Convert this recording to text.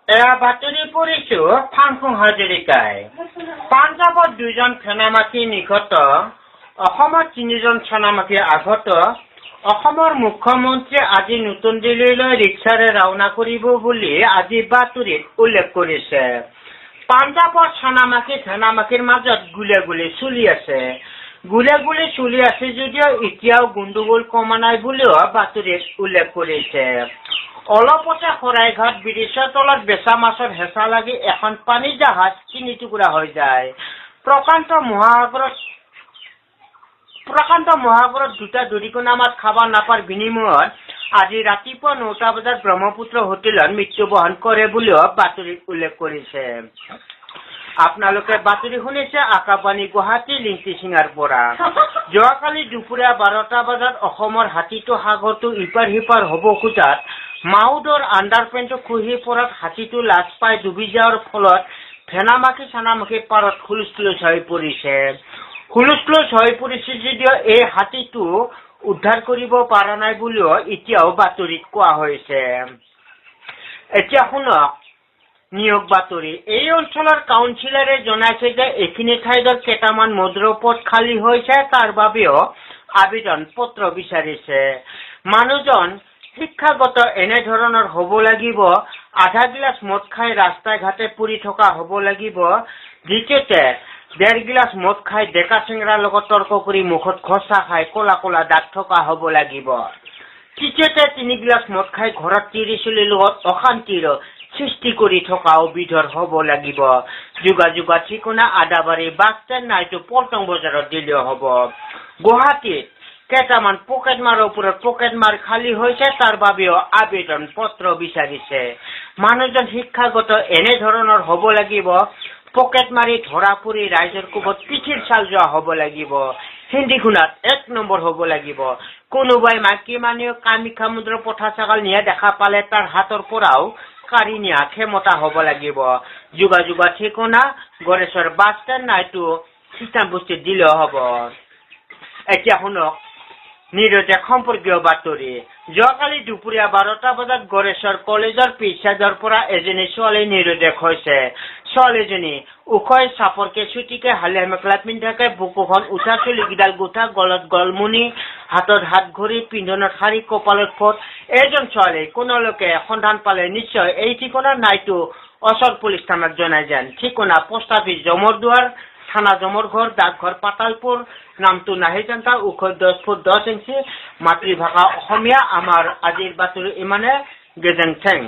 এয়া বাতৰি পৰিছো ফাংফুং হাজৰিকাই। পাঞ্জাৱত 2জন সেনামাখী নিহত, অসমত 3জন সেনামাখী আহত। অসমৰ মুখ্যমন্ত্ৰী আজি নতুন দিল্লীলৈ ৰিক্সাৰে ৰাওনা কৰিব বুলি আজি বাতৰিত উল্লেখ কৰিছে। পাঞ্জাৱৰ সেনামাখীৰ মাজত গুলীয়াগুলী চলি আছে। গুলীয়াগুলী চলি আছে যদিও এতিয়াও গণ্ডগোল কমা নাই বুলিও বাতৰিত উল্লেখ কৰিছে। অলপতে শৰাইঘাট ব্ৰিজৰ তলত বেচা মাছৰ হেঁচা লাগি এখন পানী জাহাজ 3 টুকুৰা হৈ যায়। প্ৰশান্ত মহাসাগৰত 2টা দৰিকণা মাছ খাব নাপাৰ বিনিময়ত আজি ৰাতিপুৱা 9টা বজাত ব্ৰহ্মপুত্ৰ হোটেলত মৃত্যুবৰণ কৰে বুলিও বাতৰিত উল্লেখ কৰিছে। আপোনালোকে বাতৰি শুনিছে আকাশবাণী গুৱাহাটী লিংকি সিঙাৰ পৰা। যোৱাকালি দুপৰীয়া 12টা বজাত অসমৰ হাতীটো সাগৰটো ইপাৰ সিপাৰ হ'ব খোজাত মাউদৰ আণ্ডাৰপেণ্টটো খহি পৰাত হাতীটো লাজ পাই ডুবি যোৱাৰ ফলত সেনামাখী পাৰত হুলস্থুল হৈ পৰিছে। যদিও এই হাতীটো উদ্ধাৰ কৰিব পৰা নাই বুলিও এতিয়াও বাতৰিত কোৱা হৈছে। এতিয়া শুনক নিয়োগ বাতৰি। এই অঞ্চলৰ কাউন্সিলৰে জনাইছে যে এইখিনি ঠাইত কেইটামান মদুৰ পদ খালী হৈছে, তাৰ বাবেও আবেদন পত্ৰ বিচাৰিছে। মানুহজন শিক্ষাগত এনেধৰণৰ হ'ব লাগিব, আধা গিলাচ মদ খাই ৰাস্তাই ঘাটে পৰি থকা হ'ব লাগিব। দ্বিতীয়তে 1.5 গিলাচ মদ খাই ডেকা চেঙৰাৰ লগত তৰ্ক কৰি মুখত ঘচা খাই ক'লা ক'লা দাগ থকা হ'ব লাগিব। তৃতীয়তে 3 গিলাচ মদ খাই ঘৰত তিৰি চলিৰ লগত অশান্তিৰ সৃষ্টি কৰি থকা বিধৰ হ'ব লাগিব। যোগাযোগৰ ঠিকনা আদাবাৰী বাছ ষ্টেণ্ড নাইটো পল্টন বজাৰত দিলেও হ'ব। গুৱাহাটীত কেইটামান পকেটমাৰৰ ওপৰত পকেটমাৰ খালী হৈছে, তাৰ বাবেও আবেদন পত্ৰ বিচাৰিছে। মানুহজন শিক্ষাগত এনেধৰণৰ হ'ব লাগিব, পকেট মাৰি ধৰা পৰি ৰাইজৰ কোবত পিঠিৰ চাল যোৱা হ'ব লাগিব। হিন্দী শুনাত 1 নম্বৰ হ'ব লাগিব। কোনোবাই মাইকী মানুহ কামাখ্যা মন্দিৰৰ পঠা ছাগাল নিয়া দেখা পালে তাৰ হাতৰ পৰাও কাঢ়ি নিয়া ক্ষমতা হ'ব লাগিব। যোগাযোগৰ ঠিকনা গড়েশ্বৰ বাছ ষ্টেণ্ড নাইটো খ্ৰীষ্টান বস্তিত দিলেও হ'ব। এতিয়া শুনক নিৰদেশ সম্পৰ্কীয় বাতৰি। যোৱাকালি দুপৰীয়া 12টা বজাত গড়েশ্বৰ কলেজৰ পিছচাইডৰ পৰা এজনী ছোৱালী নিৰদেশ হৈছে। ছোৱালীজনী ওখই চাপৰকে চুটিকে হালিয়া মেখেলা পিন্ধাকে, বুকুখন উঠা চুলিকেইডাল গোঠা, গলত গলমুনি, হাতত হাত ঘড়ী, পিন্ধনত শাৰী, কপালত ফট। এইজন ছোৱালী কোনোলোকে সন্ধান পালে নিশ্চয় এই ঠিকনা নাইটো অচল পুলিচ থানাত জনাই যেন। ঠিকনা পোষ্ট অফিচ জমৰদুৱাৰ, থানা জমৰঘৰ, ডাকঘৰ পাতালপুৰ, নামটো নাহিজান্তা, ওখ 10 ফুট 10 ইঞ্চি, মাতৃভাষা অসমীয়া। আমাৰ আজিৰ বাতৰি ইমানে। গেজেং থেং।